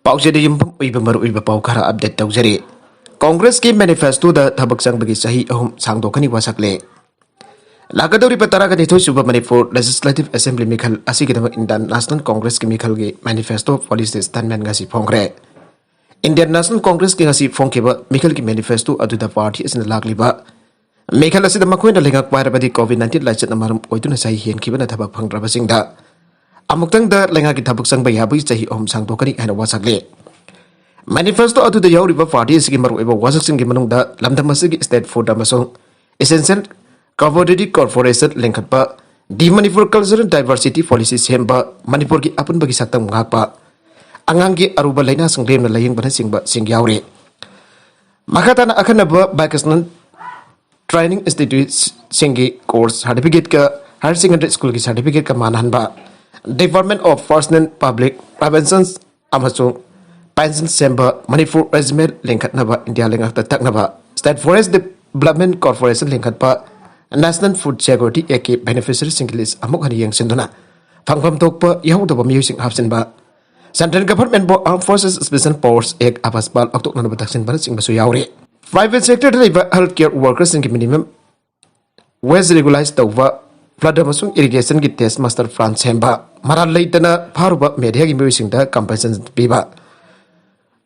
पाउसेदे युम्फम उइबा मरुइबा पाउ खरा अपडेट तौजरे कांग्रेस की मैनिफेस्टो दा थबक संबगी सही अहुम सांगदोकनी वासकले लागदौरी तरगनी सुब मणिपुर लेजिस्लेटिव असेंबली मिखल इंडियन नेशनल कांग्रेस की मिखल की मैनिफेस्टो पॉलिसी स्टेटमेंट ngasi फोंग्रे इंडियन नेशनल कांग्रेस की ngasi फोंखेबा मिखल की मैनिफेस्टो अदुदा पार्टी असना लागलिबा मिखल असिदा मखोइना लेंगाक पारबदी कोविड-19 लाइचत नमरम ओइदुना सही हेनखिबना थबक फंग्रबसिंगदा अमुक्तंग दा लेंगा की थबक संग याबी सही अहुम सांगदोकनी हैना वासकले मैनिफेस्टो अदुदा याउरिबा पार्टी असगी मरुइबा वासकसिंग की मनुंगदा लमदम असगी स्टेट फूड अमसों एसेंशियल कमोडिटी कॉर्पोरेशन लिंखटपा दी मणिपुर कल्चरल डाइवर्सिटी पॉलिसी सेम्बा मणिपुर की अपुनबगी सक्तम ngakpa angang की अरुबा लाइना संग्रेमना लायिंगबना सिंगबा सिंग याउरे मखाताना अखनबा बाइकसनल ट्रेनिंग इंस्टीट्यूट सिंगी कोर्स सर्टिफिकेट का हायर सेकेंडरी स्कूल की सर्टिफिकेट का मानहनबा department of personnel public prevention अमसों पेंशन सेम्बा मणिपुर रेजिमेंट लिंखटनबा इंडिया लिंगकता तकनबा स्टेट फॉरेस्ट डेवलपमेंट कॉर्पोरेशन लिंखटपा नेशनल फूड सिक्योरिटी एक्ट की बेनिफिशियरी सिंग लिस्ट अमुक हनी यंगसिंदुना फंगफम थोकपा यहुदबा म्यूजिक हापसिनबा सेंट्रल गवर्नमेंट बो armed forces special powers act अबसबाल अक्टोनबा तक्सिनबा सिंगबसु यावरे private sector health care workers की मिनिमम वेज रेगुलाइज तौबा फ्लड अमसुंग इरिगेशन की टेस्ट मास्टर प्लान सेम्बा मराल लेतना फारुबा मीडिया की म्यूजिक कंपनसेशन पीबा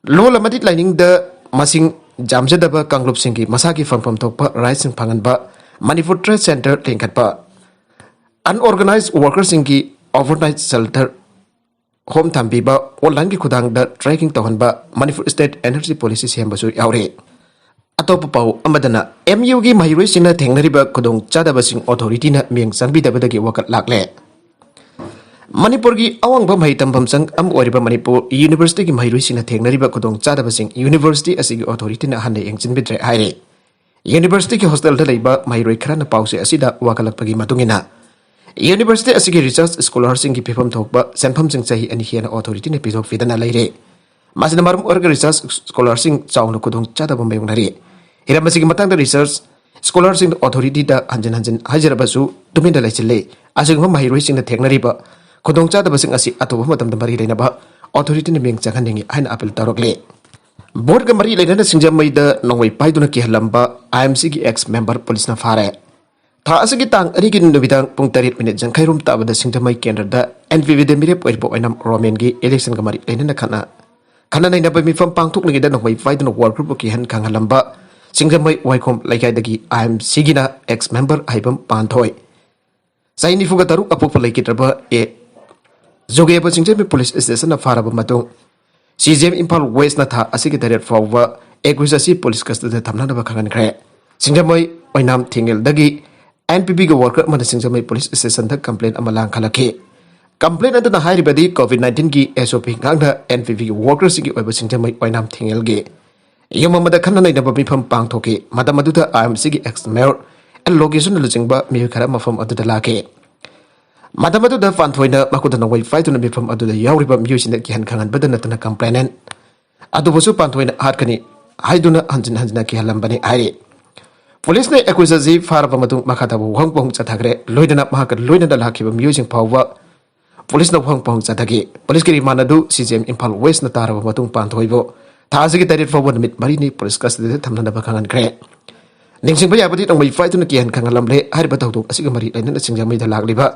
लोल अमदि लाइनिंग द मसिंग जामजदबा कांगलुप सिंह की मसा की फंगफम थोकपा राइट सिंग फंगनबा मणिपुर ट्रेड सेंटर लिंखटपा अनऑर्गेनाइज्ड वर्कर्स की ओवरनाइट शेल्टर होम थम्बीबा ऑनलाइन की खुदांग ट्रैकिंग तौहनबा मणिपुर स्टेट एनर्जी पॉलिसी सेम्बसु यावरे अतोप पाउ अमदना एमयू की महिरोइसिंगना थेंगनरिबा खुदोंग चादबसिंग अथॉरिटीना मिंग संबिदबदगी वकत लागले मणिपुर की अवांगबा महि तंबम संग अम ओरिबा मणिपुर यूनिवर्सिटी की महिरोइसिंगना थेंगनरिबा खुदोंग चादबसिंग यूनिवर्सिटी असिगी अथॉरिटीना हन्ने यंगजिनबिद्रे हाइरे यूनिवर्सिटी की हॉस्टल लेबा महिरोइ खरना पाउसे असिदा वाकलकपगी मतुंगिना यूनिवर्सिटी असिगी रिसर्च स्कॉलरसिंग की फिफम थोकबा सेंफम सिंग सही अनि हेना अथॉरिटी ने पिथोक फिदना लेरे मासिना मारम ओरग research स्कॉलरसिंग chown खुदोंग चादबम मयुंगनरि हिरमसिगी Matang research स्कॉलरसिंग authority दा हंजन हंजन हाजरबसु तुमिंदा लेचिले असिगम महिरोइसिंग ना थेंगनरिबा खुदोंग चादबसिंग असि अतोब मतम मरि लेनबा अथॉरिटी ने मिंग चखननिंगी हाइना अपील तौरकले बोर्ड का मरी लेना सिंजमईद नोंगई पाइदुना की हलंबा आईएमसी की एक्स मेंबर पुलिस ना फारे था असगी तांग अरिगी नुबिदांग पुंग 3 मिनट जंखैरुम ताबदा सिंजमई केंद्र दा एनपीवी दे मिरे पोइरपो ओइनम रोमेन की इलेक्शन का मरी लेना खना नैना बमिफम पांगथोकनगी दा नोंगई पाइदुना वर्क ग्रुप की हन खांग हलंबा सिंजमई वाइखोम लाइकाइदगी आईएमसी गिना एक्स मेंबर हाइबम पांथोय साइनी फुगा तरु अपोप लाइकित्रबा ए जोगेबा सिंजमई पुलिस स्टेशन ना फारबा मतुंग सीजेम इम्फाल वेस्ट ना था असिगी दरेट फाउवा एकुइस असि पुलिस कस्टडी थमनाबा खगनख्रे सिंजमई ओइनाम थिंगेलदगी एनपीपी के वर्कर मन सिंजमई पुलिस स्टेशन द कंप्लेंट अमा लांखलखे कंप्लेंट अदना हाइरिबदी कोविड-19 की एसओपी गांगदा एनपीपी के वर्कर्स की ओइबा सिंजमई ओइनाम थिंगेलगे यममदा खन्ना नैनबा मिफम पांगथोके मदमदुदा आईएमसी की एक्स मेयर एल लोकेशन लुजिंगबा मिय खरा मफम अदुदा लाके मदमदुदा फानथोइना मकुदना वै फाइतुना मिफम अदुदा यावरिबा म्यूजिन की हन खंगन बदन नतना कंप्लेनेंट अदुबसु पांथोइना हाटकनी हाइदुना हंजन हंजना की हलंबने आइरे पुलिस ने एक्विजजी फारबा मतुंग मखादाबु वहंगपोंग चथाग्रे लोइदना महाक लोइदना लाखिबा म्यूजिन फाववा पुलिस न वहंगपोंग चथागे पुलिस की रिमांड अदु सीजेम इम्फाल वेस्ट न तारबा मतुंग पांथोइबो थाजिगी तरेट फाववा निमित मरिनी पुलिस कस्टडी थमनबा खंगनख्रे निंगसिंगबा याबदी तंगमै फाइतुना की हन खंगलमले हारिबा तौदोक असिगा मरि लेनना सिंगजमैदा लागलिबा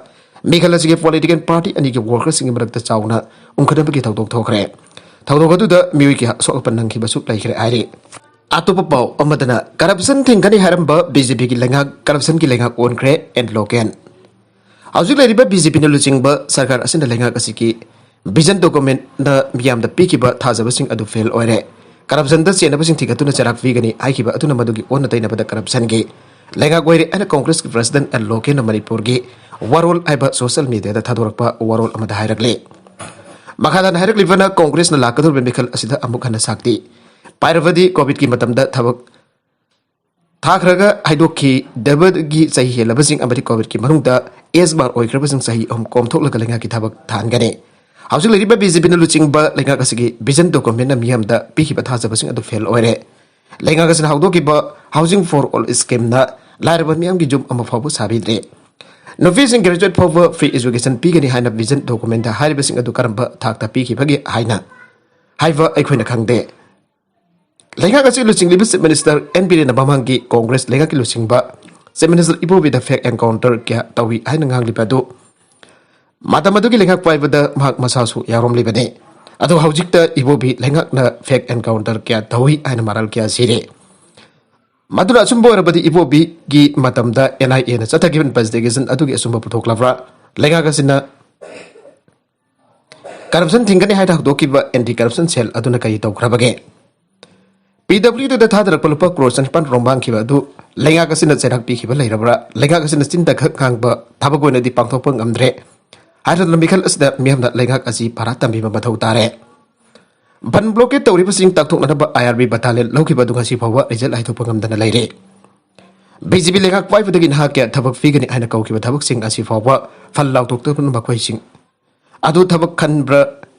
मेघालय की पॉलिटिकल पार्टी अनि की वर्कर्स की मरकत चाउना उनखदबगी थौदोक थोखरे थौदोक अदुदा मिउइ की सोकपन नंखिबसु लाइखरे आइरे अतोप पाउ अमदना करप्शन थिंगनी हरंबा बीजेपी की लेंगा करप्शन की लेंगा ओनख्रे एंड लोकेन हौजिक लेरिबा बीजेपी न लुचिंगबा सरकार असिन लेंगा कसी की विजन डॉक्यूमेंट द मियाम द पीकिबा थाजबसिंग अदु फेल ओइरे करप्शन द सेनबसिंग थिगतुना चराक विगनी आइकिबा अदुना मदुगी ओन तैनबदा करप्शन की लेंगा गोइरे एंड कांग्रेस की प्रेसिडेंट एंड लोकेन मणिपुर की वारोल आइबा सोशल मीडिया थादोरकपा वारोल अमदा हाइरकले मखादान हाइरकलिबना कांग्रेस न लाकदुर बेमिखल असिदा अमुक हन साक्ति पाइरवदी कोविड की मतमदा थबक थाखरगा हाइदोखी दबदगी सही हेलबसिंग अमदी कोविड की मनुंगदा एस बार ओइख्रबसिंग सही हम कोमथोकलगा लेंगा की थबक थानगने हाउसिंग लेरिबा बीजेपी न लुचिंगबा लेंगा कसigi विजन डॉक्यूमेंट न मियमदा पिखिबा थाजबसिंग अदु फेल ओइरे लेंगा कसना हाउदोकिबा हाउसिंग फॉर ऑल स्कीम न लाइरबा मियम की जुम अम फाबु साबिद्रे नोविसिंग ग्रेजुएट फॉर फ्री एजुकेशन पीगनी हाइना विजन डॉक्यूमेंट हाइरबसिंग अदु करंबा थाकता पीखिबगी हाइना haiva aikhoina khangde lenga ka si luching libi minister NP na bamangi congress lenga ki luchingba minister ibobi da fake encounter kya tawi haina ngang libadu madamadu ki lenga paibada mahak masasu yarom libane ado haujikta ibobi lenga na fake encounter kya tawi haina maral kya sire madura asumbo rabadi ibobi gi matamda NIA na chata given investigation adu gi asumbo puthok lavra lenga ka sina corruption thingani haida dokiba anti corruption cell aduna kai tawkrabage PW da thadrak palupa crosan pan rombang kiba du lenga ka sina cherak pi kiba leirabra lenga ka sina chinta khak khangba thabagoina di pangthok ngamdre haida lamikhal asda miyamna lenga ka si paratam bi mathau tare ban blockade tawri pasing takthok na ba IRB battalion lokiba du ngasi phawa result ai thok ngamdana leire BJP lenga kwai fudagin ha kya thabak figani aina kawkiba thabak sing asi phawa phal law tok tok ba khoi sing adu thabak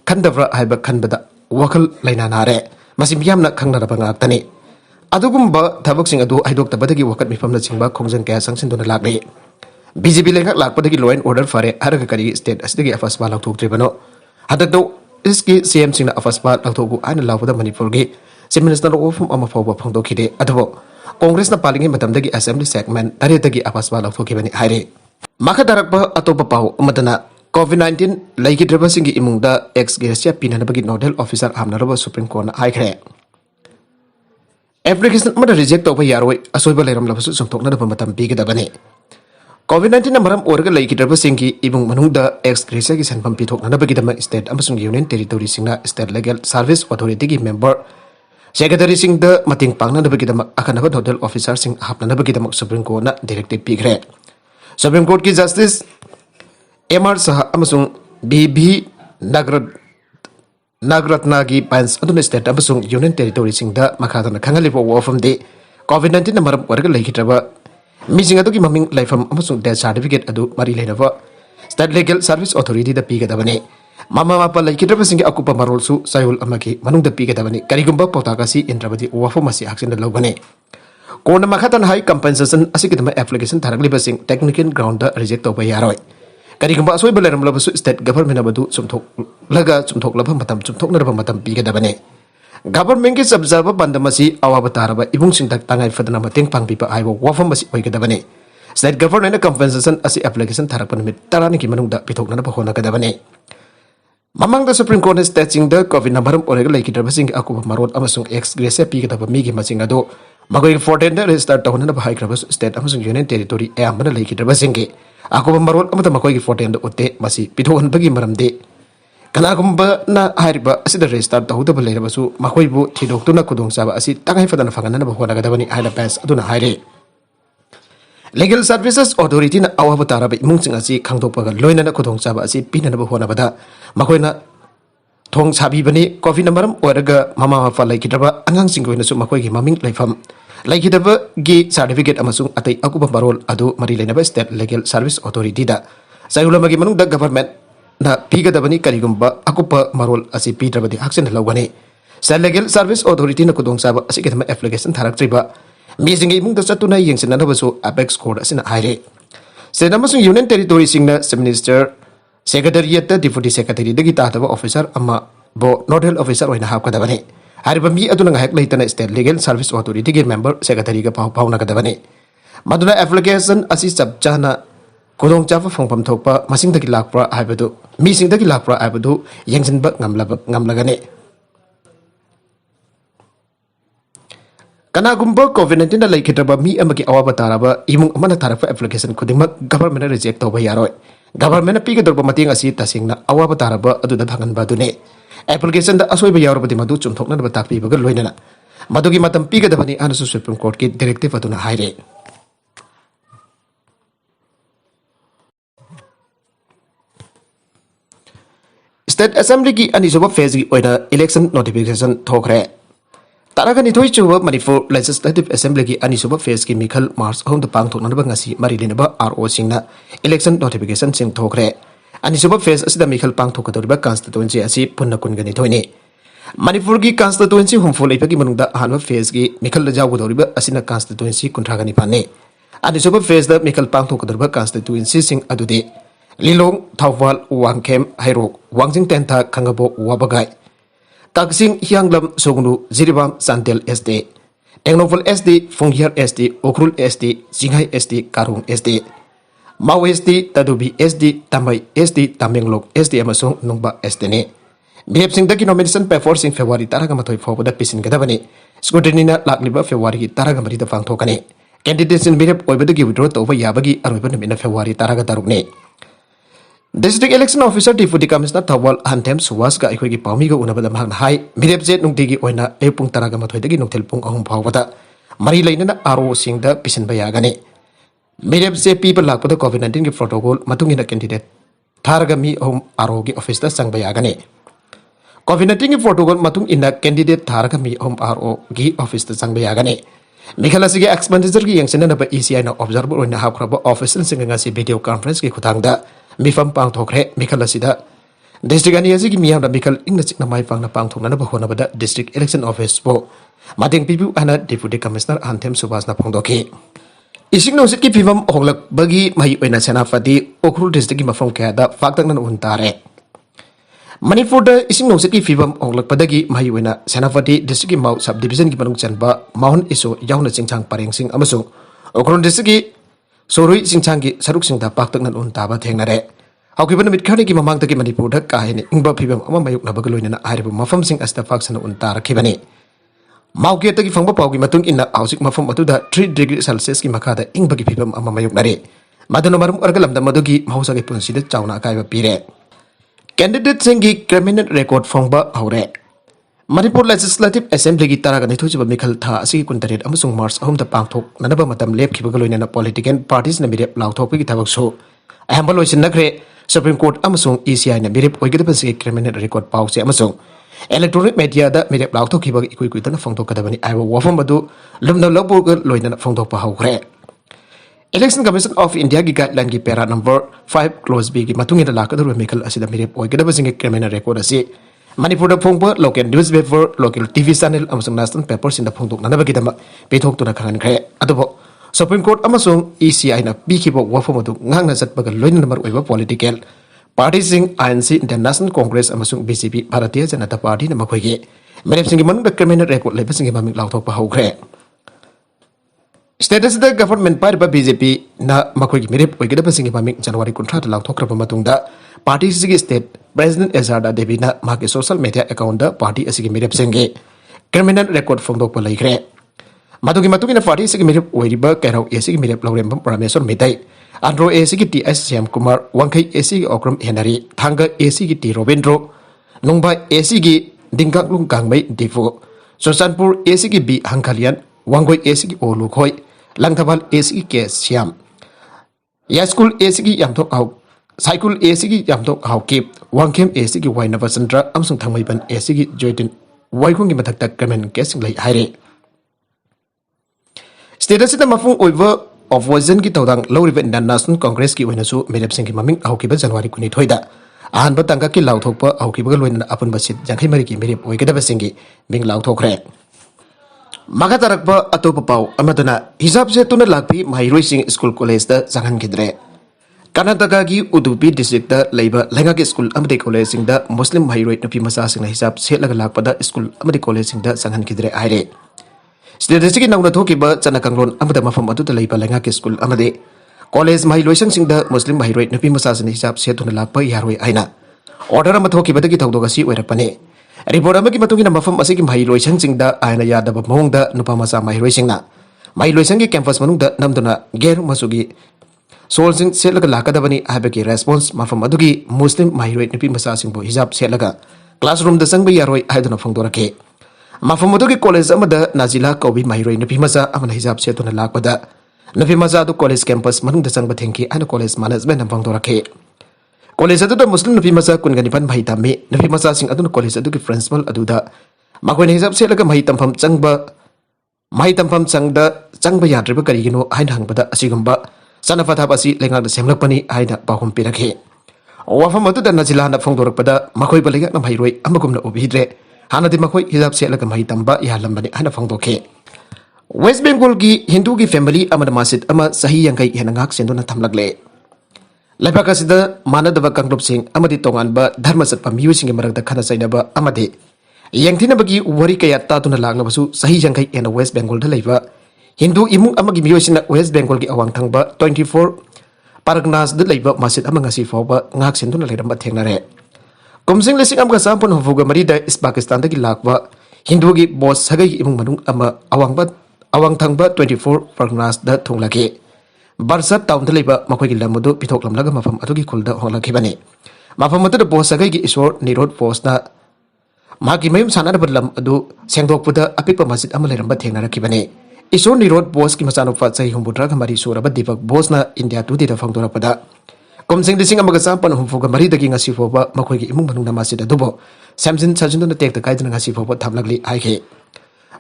khandabra haiba khanbada wakal laina nare masim yamna khangna rabang aktani adugumba thabak sing adu aidok tabadagi wakat mifamna chingba khongjan kaya sangsin dona lakle BJP lenga lakpadagi law and order fare haraga kari state asdagi afasba lakthok tribano hadado iski CM singna afasba lakthoku aina lawda manipur gi chief minister ofum ama fawba phangdokhide adabo congress na palingi matamdagi assembly segment taretagi afasba lakthokibani haire makadarakba atopa pau amadana COVID-19 laikidraba singi imungda ex Gracia pinanabagi nodal officer amnaraba Supreme Court na haikre. Application mada reject tawba yaroi asoiba leiram labasu sumthokna da matam bigedabani. COVID-19 na maram orga laikidraba singi imung manungda ex Gracia gi sanpam pithokna nabagi dama state amasung union territory singna state legal service authority gi member secretary singda mating pangna nabagi dama akanaba nodal officer sing hapna nabagi dama Supreme Court na directive bigre. Supreme Court ki justice MR Saha amasung BB Nagratna gi pans aduna state amasung union territory singda makadana khangali wo from the COVID-19 na maram warga laikitraba missing adu ki maming laifam amasung death certificate adu mari leinaba state legal service authority da pigadabane mama mapa laikitraba singi akupa marol su sayul amaki manung da pigadabane karigumba potagasi intrabadi wafam asi action da logane kona makatan high compensation asikidama application tharagli basing technical ground da reject tawba yaroi karigumba asoi baleram labasu state government abadu sumthok labha matam sumthok naraba matam pigadabane government ki sabjaba bandamasi awaba taraba ibung singtak tangai fadana mateng pangpipa aibo wafam basi oigadabane state government compensation asi application tharakpan mit tarani ki manungda pithok nana bahona kadabane mamang da Supreme Court staging the COVID number orega laikidaba sing akuba marot amasung ex grace pigadaba migi masing ado magoi 14 da restart tahunana bahai krabas state amasung union territory ayambana laikidaba singi akuba marot amata makoi ki 14 da utte masi pithon bagi maramde kanagumba na hariba asida restart tahudaba leirabasu makoi bu thidoktuna kudong saba asi tangai fadana fangana na bahona gadabani haina pass aduna haire legal services authority na awaba taraba imungsing asi khangdokpaga loinana kudong saba asi pinana bahona bada makoina thong sabi bani covid namaram oraga mama mafa laikidaba angang singgoina su makoi ki maming laifam laikidaba gi certificate amasung atai akuba barol adu mari leinaba state legal service authority da sayulama gi manung da government na pigadabani karigumba akupa marol asi pidrabadi action lawgani state legal service authority na kudong saba asi kitama application tharaktriba mising imung da satuna yengsinana basu apex court asina haire state amasung union territory singna minister secretariat deputy secretary dagi tataba officer amma bo nodal officer oina hapkadabani hariba mi aduna ngahek leitana state legal service authority gi member secretary ga pauna kadabani maduna application asi sabjana kodong chapa phangpam thokpa masing dagi lakpra haibadu mi sing dagi lakpra haibadu yengsinba ngamlagane kanagumba COVID-19 da laikitraba mi amagi awaba taraba imung amana tarapa application khudimak government reject toba yaroi government piga dorba mating asi tasingna awaba taraba adu da thangan badune application da asoiba yarobadi madu chumthokna ba takpi baga loinana madugi matam piga dabani anasu Supreme Court ki directive aduna haire State Assembly ki anisoba phase ki oina election notification thokre Taragani thoi chuba Manipur Legislative Assembly ki anisoba phase ki mikhal March home the pang thokna ba ngasi mari lenaba RO singna election notification sing thokre anisoba phase asida mikhal pang thokadoriba constituency asi punna kungani thoini Manipur ki constituency humful ipaki manungda hanwa phase ki mikhal jawgodoriba asina constituency kuntragani pane anisoba phase da mikhal pang thokadoriba constituency sing adude Lilong Thawal Wangkem Hairok Wangjing Tenta Kangabo Wabagai Kaksing Hyanglam Sognu Jiribam Santel SD, Tengnoful SD, Fungyar SD, Okrul SD, Jinghai SD, Karung SD, Mau SD, Tadubi SD, Tamai SD, Tamenglok SD amasung Nungba SD ne. Mirep sing daki nomination paper sing February taraga matoi foboda pisin gadabani. Scrutinina lakliba February taraga marita fang thokane. Candidates in mirep oibadagi withdraw to yabagi aroiba namina February taraga tarukne. District Election Officer Deputy Commissioner Thawal Hantem Suwas ka ikoi paumi ga unabada mahang hai mirep jet nungtigi oina epung taraga matoi dagi nungtel pung ahum phawada mari lainana aro sing da pisin bayagane. Mirep se people lakpada COVID-19 ki protocol matungina candidate taraga mi ahum aro ki office da sang bayagane. COVID-19 ki protocol matung ina candidate taraga mi ahum aro ki office da sang bayagane. Mikhala sige expenditure ki yang sena na ba ECI na observer oina hakraba officer singa si video conference ki khutangda Mifam pang thokre Mikhala sida district ani asi ki miyam da Mikhal ingna chikna mai pang na pang thokna na ba hona bada district election office po mating pipu ana deputy commissioner Hantem Subas na phongdoki ising no sit ki pimam hoglak bagi mai oina senapati Okrul district ki mafam kya da faktak nan untare Manipur da ising no sit ki pimam hoglak padagi mai oina senapati district ki mau subdivision ki manung chanba Mount Iso yauna chingchang pareng sing amasung Okrul district ki Sorui singchangi saruk singda paktak nan untaba thengnare haukiban mit khani ki mamang ta ki Manipur da kahini ingba phibam ama mayuk na bagaloina na airibu mafam sing asta faksana untar khibani mauke ta ki fangba pawgi matung inna ausik mafam atu da 3 degree celsius ki makada ingba ki phibam ama mayuk nare madano marum argalam da madugi mausa ki punsi da chauna kaiba pire candidate singi criminal record fangba haure Manipur Legislative Assembly ki taraga nithujiba Mikhal tha asi kuntaret amasung March ahum da pangthok nanaba matam lep khibaga loina na political parties na mirep lauthok ki thabak so ahamba loisin nakre Supreme Court amasung ECI na mirep oigada basi criminal record pause amasung electronic media da mirep lauthok khibaga ikui kui tana phangthok kadabani aiwa wafam adu lumna lobur loina na phangthok pa haukre Election Commission of India ki guideline ki para number 5 clause B ki matungina lakadru Mikhal asida mirep oigada basi criminal record asi Manipur da phongpa local newspaper, local TV channel amasung national papers in da phongtok nanaba kidama pethok tuna khangan khre adubo Supreme Court amasung ECI na bikibo wafam adu ngangna satbaga loina number oiba political party sing INC International Congress amasung BJP Bharatiya Janata Party na makhoi ge merep sing manung da criminal record leba sing mamik lauthok pa haukhre Status da government par ba BJP na makhoi gi merep oigeda sing mamik January 18 da lauthok raba matungda party sigi state President Ezarda Devi na maki social media account da party asigi mirep senge criminal record phongdok pa laikre madugi matugina party sigi mirep oiriba kairau asigi mirep laurembam Rameswar Metai Andro asigi T S Syam Kumar Wangkai asigi Okram Henari Thanga asigi T Robindro Nungba asigi Dingkak Lung Kangmai Difu Sosanpur asigi B Hangkalian Wangoi asigi Olukhoi Langthabal asigi K Syam Yaskul asigi Yamthok Au Cycle ACG Yamtok Haukip, Wangkem ACG Wainava Sandra, Amsung Tangmaiban ACG Joyden, Waikungi Matak Gamen guessing like Hire. Status in the Mafung over of Wazen Gitodang, Low River National Congress ki Winasu, Medep Sinki Maming, Haukiba January Kunitoida. Ahan Batanga ki Lautopa, Haukiba Win upon Basit, Jankimariki, Medip, Wikada Singi, being Lautokre. Magatarakba Atopapau, Amadana, Hisab Setuna Lakpi, my racing school college, the Zangan Kidre. Karnataka ki Udupi district da leiba lenga ki school amade college sing da Muslim Mahiroi nupi masa sing na hisab set laga lakpada school amade college sing da sangan kidre aire state ki nauna thoki ba chana kanglon amada mafam adu da leiba lenga ki school amade college Mahiroi sing da Muslim Mahiroi nupi masa sing hisab set tuna lakpa yaroi aina order am thoki ba da ki thawdo ga si oirapane report am ki matungi na mafam asigi Mahiroi sing da aina yada ba mong da nupa masa Mahiroi sing na Mahiroi sing ki campus manung da namduna ger masugi Solsing Selaga Lakadabani Abaki response Mafam Adugi Muslim Mahiroi Nipi Masasing Bo Hizab Selaga Classroom the Sangba Yaroi Haidana Fongdorake Mafamudugi College Amada Nazila Kobi Mahiroi Nipi Masa Amana Hizab Setuna Lakpada Napi Masa to College Campus Manung the Sangba Tenki and College Management and Fongdorake College Adu Muslim Nipi Masa Kunganipan Mahitami Napi Masa Sing Adun College Aduki Principal Aduda Makwen Hizab Selaga Mahitam Pam Sangba Mahitam Pam Sangda Sangba Yadriba Karigino Hainhang Bada Asigamba Sanafatha basi lenga da semlakpani aina bahum pirakhe wafam atu da najila na phongdorpada makhoi balega na Mahiroi amagumna obhidre hana di makhoi hijab selaga mahitamba yahlambani hana phongdokhe West Bengal ki Hindu ki family amada masjid ama sahi yangai henangak senduna thamlagle laibaka sida manadaba kanglop sing amadi tongan ba dharma satpa miyu sing marak da khana sainaba amade Yangtinabagi wari kaya tatuna laglabasu sahi jangkai ena West Bengal da laiba Hindu imung amagi miyoisina West Bengal gi awang thangba 24 Paragnas da laiba masjid ama ngasi fawba ngak sinduna leiramba thengnare. Kumsing lesing amga sampun hofuga marida is Pakistan dagi lakba Hindu gi boss sagai imung manung ama awang thangba 24 Paragnas da thunglaki. Barsat taun da laiba makoi gi lamudu pitok lamlaga mafam atugi khulda honglaki bani. Mafam atu da boss sagai gi isor nirod boss na Maki mayum sana lam adu sengdok puda apik masjid ama leiramba thengnara kibani. Isor nirod boss ki masano fa sai humbudra kamari suraba dipak boss na India tu tidak fangdora pada. Komsing dising amaga sampan humfuga mari dagi ngasi foba makoi gi imung manung na masjid adubo. Samjin sajun na tek takai dana ngasi foba thamlagli aike.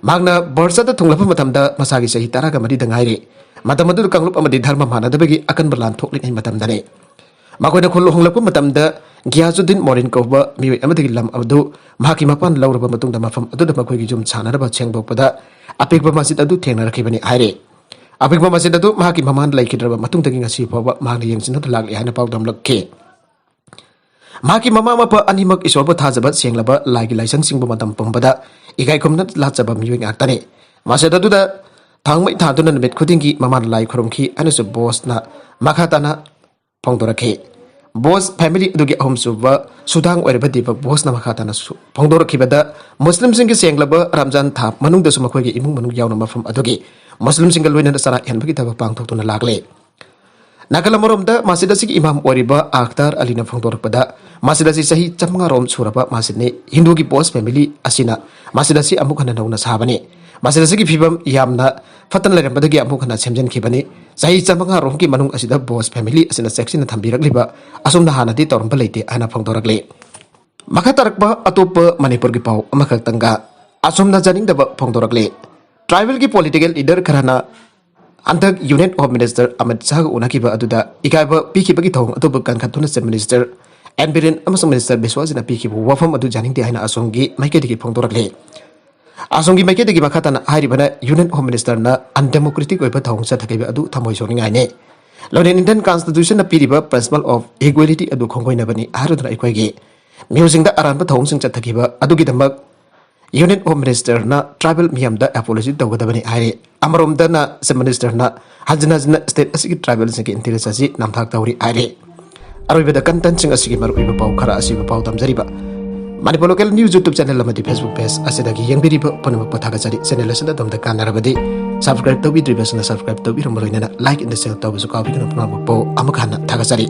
Magna borsa da thunglapa matamda masagi sahi taraga mari dangaire. Matamadu kanglup amadi dharma mana dabagi akan berlan thoklik ai matamdane. Makoi na khullu honglapa matamda Gyazuddin Morin Koba miwi amadagi lam abdu mahaki mapan lauraba matungda mafam adu da makoi gi jum chanaraba chengdokpada apikba masjid adu thengnarakibani aire. Apikba masjid adu mahaki maman laikidraba matungdagi ngasi fawba mahni yengsin lagli haina pawdam lakke. Mahaki mama mapa animak isorba thajaba senglaba lagi laisang singba matam pambada ikai komna lachaba miwi ngaktane. Masjid adu da thangmai thaduna namit khudingi maman lai khurumki anasu boss na makhatana phongdorake. Boss family dugi ahom suba sudang oirba diba boss na makhatana phongdor khibada muslim singki senglaba ramjan thap manung da sumakhoi gi imung manung yauna mafam adugi muslim singal loina sara henbagi thaba pangthok tuna lagle nagalamorom da masjid asigi imam oiriba akhtar alina phongdor pada masjid asi sahi chamnga rom suraba masjid ne hindu gi boss family asina masjid asi amuk hana nauna sabane masjid asigi phibam yamna fatan leram badagi amuk hana semjen khibani sahi chamnga rom ki manung asida boss family asina section na thambirak liba asumna hana di torom balaite ana phongdorakle makatarakba atopa manipur gi pau amakak tangga asumna janing daba phongdorakle tribal ki political leader karana antak unit of minister Ahmad Shah unakiba aduda ikaiba pikibagi thong atopa kankhatuna se minister Enbirin amasung minister Biswajina pikibu wafam adu janing di haina asumgi maikedi phongdorakle Asongi maike degi makatan hari bana Union Home Minister na undemocratic oiba thong sa thakaiba adu thamoi soni ngai ne Lonen Indian Constitution na piriba principle of equality adu khongoi na bani harudra ikoi gi musing da aran ba thong sing chathakiba adu gi damak Union Home Minister na tribal miyam da apology dawga da bani hari amarom da na se minister na hajna state asigi tribal sing interest asi namthak tawri hari aroi da content sing asigi maru iba pau khara asigi pau tamjariba Manipur Local News YouTube channel lamadi Facebook page asidagi yangbiriba panamak pathagachari channel asina domda kanarabadi subscribe tawbidribasna subscribe tawbiramaloinana like in the share tawbisu kawbidana panamak po amakhana thagachari